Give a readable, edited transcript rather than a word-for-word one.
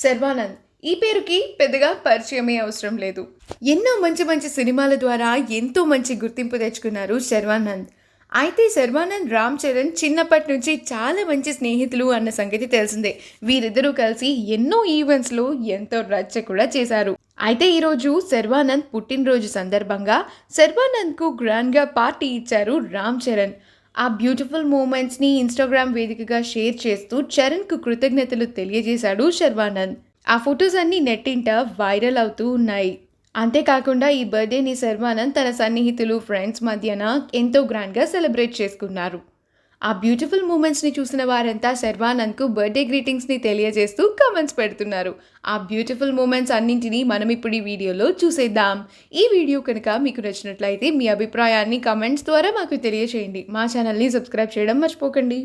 శర్వానంద్ ఈ పేరుకి పెద్దగా పరిచయమే అవసరం లేదు. ఎన్నో మంచి మంచి సినిమాల ద్వారా ఎంతో మంచి గుర్తింపు తెచ్చుకున్నారు శర్వానంద్. అయితే శర్వానంద్, రామ్ చరణ్ చిన్నప్పటి నుంచి చాలా మంచి స్నేహితులు అన్న సంగతి తెలిసిందే. వీరిద్దరూ కలిసి ఎన్నో ఈవెంట్స్లో ఎంతో రచ్చ కూడా చేశారు. అయితే ఈరోజు శర్వానంద్ పుట్టినరోజు సందర్భంగా శర్వానంద్కు గ్రాండ్గా పార్టీ ఇచ్చారు రామ్ చరణ్. ఆ బ్యూటిఫుల్ మూమెంట్స్ని ఇన్స్టాగ్రామ్ వేదికగా షేర్ చేస్తూ చరణ్కు కృతజ్ఞతలు తెలియజేశాడు శర్వానంద్. ఆ ఫొటోస్ అన్నీ నెట్టింట వైరల్ అవుతూ ఉన్నాయి. అంతేకాకుండా ఈ బర్త్డేని శర్వానంద్ తన సన్నిహితులు, ఫ్రెండ్స్ మధ్యన ఎంతో గ్రాండ్గా సెలబ్రేట్ చేసుకున్నారు. ఆ బ్యూటిఫుల్ మూమెంట్స్ని చూసిన వారంతా శర్వానంద్కు బర్త్డే గ్రీటింగ్స్ని తెలియజేస్తూ కమెంట్స్ పెడుతున్నారు. ఆ బ్యూటిఫుల్ మూమెంట్స్ అన్నింటినీ మనం ఇప్పుడు ఈ వీడియోలో చూసేద్దాం. ఈ వీడియో కనుక మీకు నచ్చినట్లయితే మీ అభిప్రాయాన్ని కమెంట్స్ ద్వారా మాకు తెలియజేయండి. మా ఛానల్ని సబ్స్క్రైబ్ చేయడం మర్చిపోకండి.